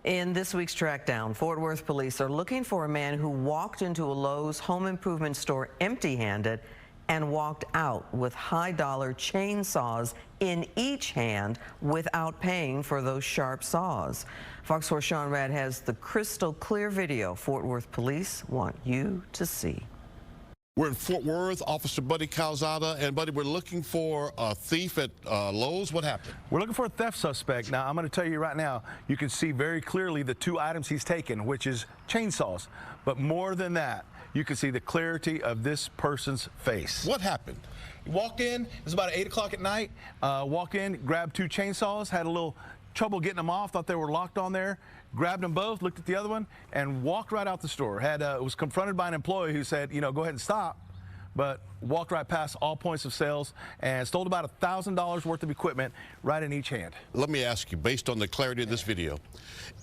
In this week's Trackdown, Fort Worth police are looking for a man who walked into a Lowe's home improvement store empty-handed and walked out with high-dollar chainsaws in each hand without paying for those sharp saws. Fox 4 Sean Rad has the crystal clear video Fort Worth police want you to see. We're in Fort Worth, Officer Buddy Calzada, and Buddy, we're looking for a thief at Lowe's. What happened? We're looking for a theft suspect. Now, I'm going to tell you right now, you can see very clearly the two items he's taken, which is chainsaws. But more than that, you can see the clarity of this person's face. What happened? He walked in, it was about 8 o'clock at night, walked in, grabbed two chainsaws, had a little trouble getting them off, thought they were locked on there, grabbed them both, looked at the other one, and walked right out the store. Was confronted by an employee who said, you know, go ahead and stop, but walked right past all points of sales and stole about $1,000 worth of equipment right in each hand. Let me ask you, based on the clarity of this video,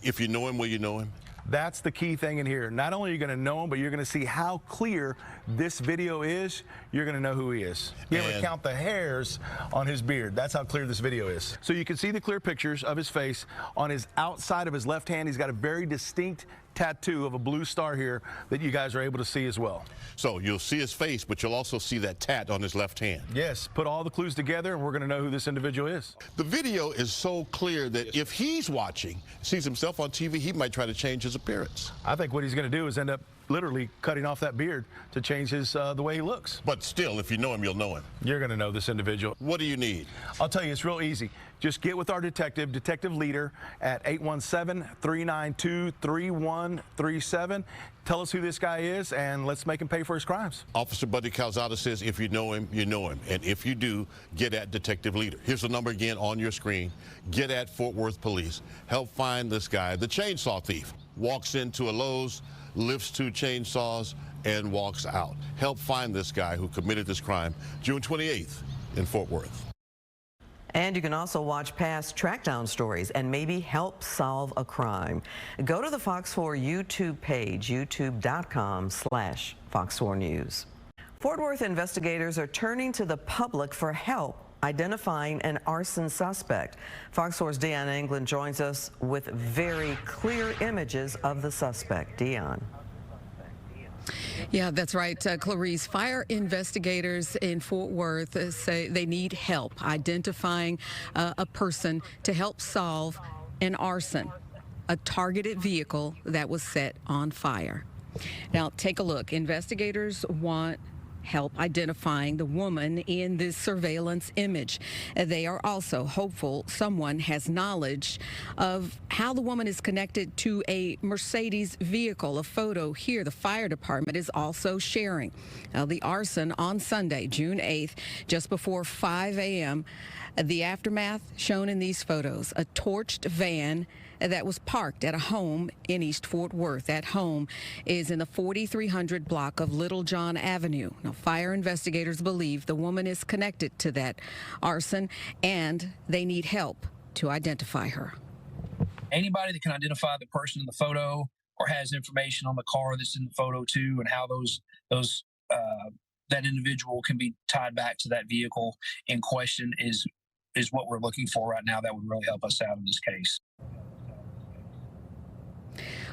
if you know him, will you know him? That's the key thing in here. Not only are you going to know him, but you're going to see how clear this video is. You're going to know who he is. You ever count the hairs on his beard? That's how clear this video is. So you can see the clear pictures of his face. On his outside of his left hand, he's got a very distinct tattoo of a blue star here that you guys are able to see as well. So you'll see his face, but you'll also see that tat on his left hand. Yes, put all the clues together and we're going to know who this individual is. The video is so clear that if he's watching, sees himself on TV, he might try to change his appearance. I think what he's going to do is end up literally cutting off that beard to change his the way he looks. But still, if you know him, you'll know him. You're going to know this individual. What do you need? I'll tell you, it's real easy. Just get with our detective leader at 817-392-3137. Tell us who this guy is, and let's make him pay for his crimes. Officer Buddy Calzada says if you know him, you know him. And if you do, get at detective leader. Here's the number again on your screen. Get at Fort Worth Police. Help find this guy, the chainsaw thief. Walks into a Lowe's, lifts two chainsaws, and walks out. Help find this guy who committed this crime June 28th in Fort Worth. And you can also watch past Trackdown stories and maybe help solve a crime. Go to the Fox 4 YouTube page, youtube.com/Fox 4 News. Fort Worth investigators are turning to the public for help identifying an arson suspect. Fox 4's Dion England joins us with very clear images of the suspect. Dion. Yeah, that's right, Clarice. Fire investigators in Fort Worth say they need help identifying a person to help solve an arson, a targeted vehicle that was set on fire. Now, take a look. Investigators want help identifying the woman in this surveillance image. They are also hopeful someone has knowledge of how the woman is connected to a Mercedes vehicle. A photo here the fire department is also sharing. The arson on Sunday, June 8th, just before 5 a.m. The aftermath shown in these photos, a torched van that was parked at a home in East Fort Worth. That home is in the 4300 block of Little John Avenue. Now, fire investigators believe the woman is connected to that arson, and they need help to identify her. Anybody that can identify the person in the photo or has information on the car that's in the photo too, and how that individual can be tied back to that vehicle in question is what we're looking for right now. That would really help us out in this case.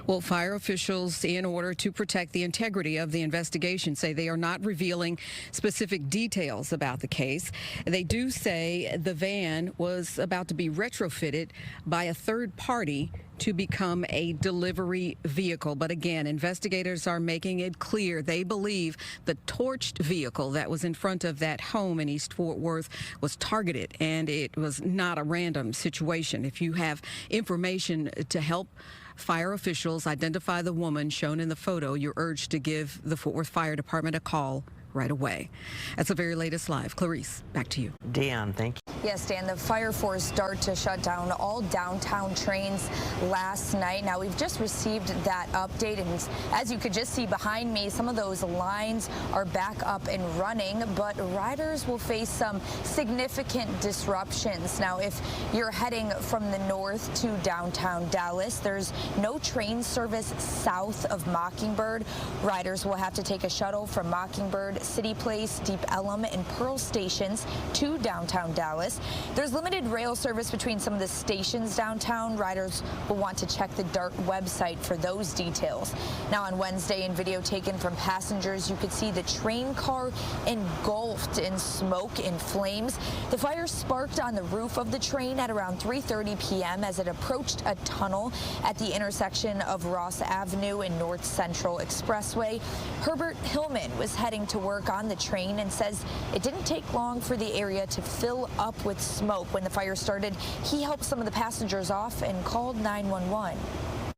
Well, fire officials, in order to protect the integrity of the investigation, say they are not revealing specific details about the case. They do say the van was about to be retrofitted by a third party to become a delivery vehicle. But again, investigators are making it clear they believe the torched vehicle that was in front of that home in East Fort Worth was targeted, and it was not a random situation. If you have information to help fire officials identify the woman shown in the photo, you're urged to give the Fort Worth Fire Department a call right away. That's the very latest live. Clarice, back to you. Dion, thank you. Yes, Dan, the fire force started to shut down all downtown trains last night. Now, we've just received that update, and as you could just see behind me, some of those lines are back up and running, but riders will face some significant disruptions. Now, if you're heading from the north to downtown Dallas, there's no train service south of Mockingbird. Riders will have to take a shuttle from Mockingbird City Place, Deep Ellum, and Pearl stations to downtown Dallas. There's limited rail service between some of the stations downtown. Riders will want to check the DART website for those details. Now on Wednesday, in video taken from passengers, you could see the train car engulfed in smoke and flames. The fire sparked on the roof of the train at around 3:30 p.m. as it approached a tunnel at the intersection of Ross Avenue and North Central Expressway. Herbert Hillman was heading to work on the train and says it didn't take long for the area to fill up with smoke. When the fire started, he helped some of the passengers off and called 911.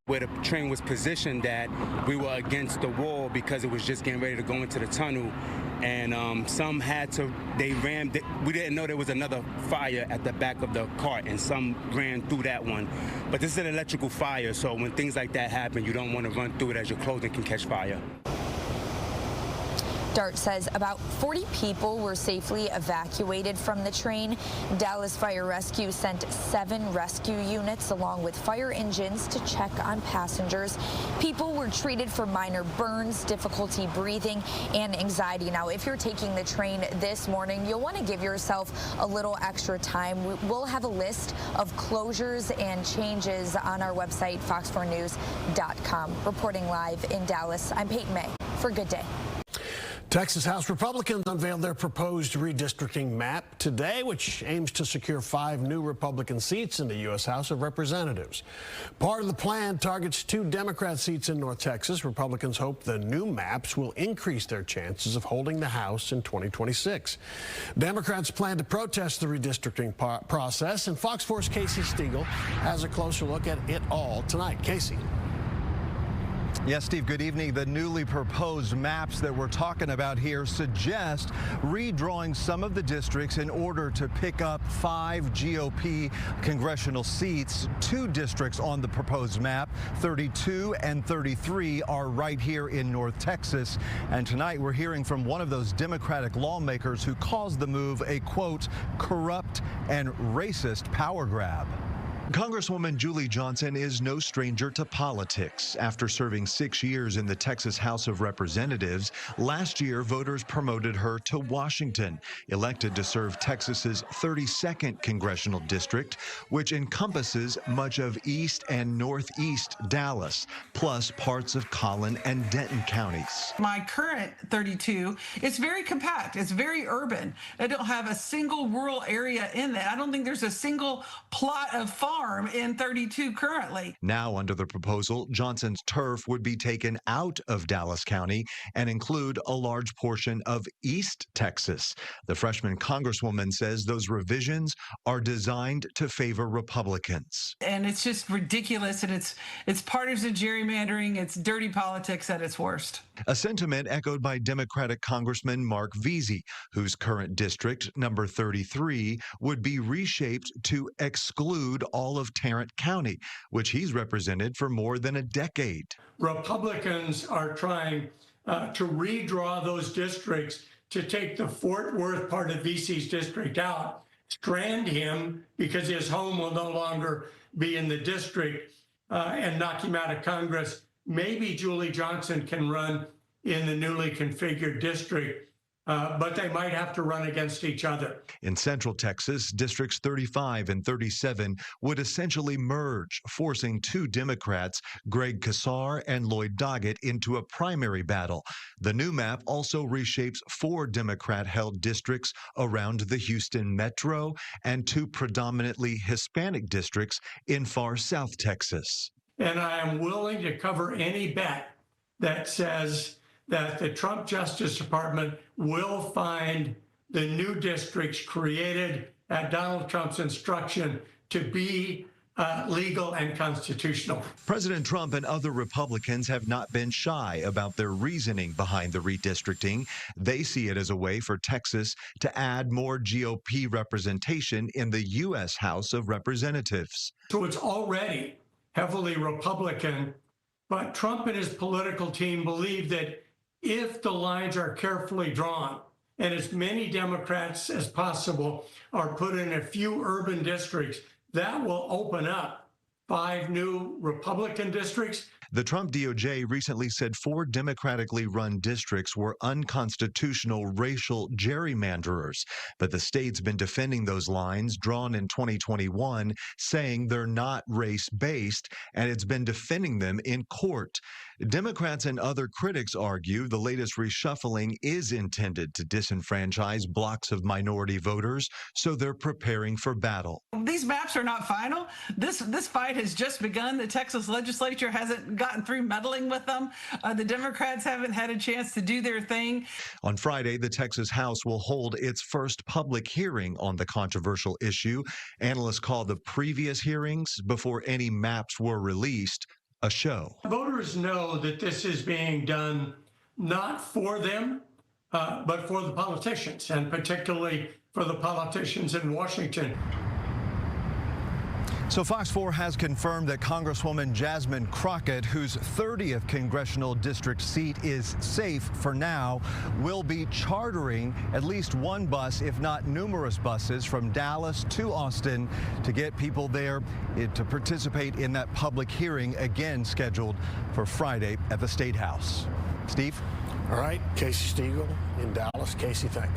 Where the train was positioned at, we were against the wall because it was just getting ready to go into the tunnel. And some had to, they ran, we didn't know there was another fire at the back of the cart, and some ran through that one. But this is an electrical fire, so when things like that happen, you don't want to run through it as your clothing can catch fire. DART says about 40 people were safely evacuated from the train. Dallas Fire Rescue sent 7 rescue units along with fire engines to check on passengers. People were treated for minor burns, difficulty breathing, and anxiety. Now, if you're taking the train this morning, you'll want to give yourself a little extra time. We'll have a list of closures and changes on our website, fox4news.com. Reporting live in Dallas, I'm Peyton May for Good Day. Texas House Republicans unveiled their proposed redistricting map today, which aims to secure 5 new Republican seats in the U.S. House of Representatives. Part of the plan targets 2 Democrat seats in North Texas. Republicans hope the new maps will increase their chances of holding the House in 2026. Democrats plan to protest the redistricting process, and Fox 4's Casey Stiegel has a closer look at it all tonight. Casey. Yes, Steve, good evening. The newly proposed maps that we're talking about here suggest redrawing some of the districts in order to pick up 5 GOP congressional seats. 2 districts on the proposed map, 32 and 33, are right here in North Texas. And tonight we're hearing from one of those Democratic lawmakers who calls the move a, quote, corrupt and racist power grab. Congresswoman Julie Johnson is no stranger to politics. After serving 6 years in the Texas House of Representatives, last year voters promoted her to Washington, elected to serve Texas's 32nd congressional district, which encompasses much of East and Northeast Dallas, plus parts of Collin and Denton counties. My current 32 is very compact. It's very urban. I don't have a single rural area in that. I don't think there's a single plot of farm in 32 currently. Now, under the proposal, Johnson's turf would be taken out of Dallas County and include a large portion of East Texas. The freshman congresswoman says those revisions are designed to favor Republicans. And it's just ridiculous, and it's partisan gerrymandering. It's dirty politics at its worst. A sentiment echoed by Democratic Congressman Mark Veazey, whose current district, number 33, would be reshaped to exclude all of Tarrant County, which he's represented for more than a decade. Republicans are trying to redraw those districts to take the Fort Worth part of Veazey's district out, strand him because his home will no longer be in the district, and knock him out of Congress. Maybe Julie Johnson can run in the newly configured district, but they might have to run against each other. In Central Texas, districts 35 and 37 would essentially merge, forcing 2 Democrats, Greg Casar and Lloyd Doggett, into a primary battle. The new map also reshapes 4 Democrat-held districts around the Houston metro and 2 predominantly Hispanic districts in far South Texas. And I am willing to cover any bet that says that the Trump Justice Department will find the new districts created at Donald Trump's instruction to be legal and constitutional. President Trump and other Republicans have not been shy about their reasoning behind the redistricting. They see it as a way for Texas to add more GOP representation in the U.S. House of Representatives. So it's already heavily Republican, but Trump and his political team believe that if the lines are carefully drawn and as many Democrats as possible are put in a few urban districts, that will open up 5 new Republican districts. The Trump DOJ recently said 4 democratically run districts were unconstitutional racial gerrymanderers, but the state's been defending those lines drawn in 2021, saying they're not race-based, and it's been defending them in court. Democrats and other critics argue the latest reshuffling is intended to disenfranchise blocks of minority voters, so they're preparing for battle. These maps are not final. This fight has just begun. The Texas legislature hasn't gotten through meddling with them. The Democrats haven't had a chance to do their thing. On Friday, the Texas House will hold its first public hearing on the controversial issue. Analysts call the previous hearings, before any maps were released, a show. Voters know that this is being done not for them, but for the politicians, and particularly for the politicians in Washington. So Fox 4 has confirmed that Congresswoman Jasmine Crockett, whose 30th congressional district seat is safe for now, will be chartering at least one bus, if not numerous buses, from Dallas to Austin to get people there to participate in that public hearing, again scheduled for Friday at the State House. Steve? All right, Casey Stegall in Dallas. Casey, thanks.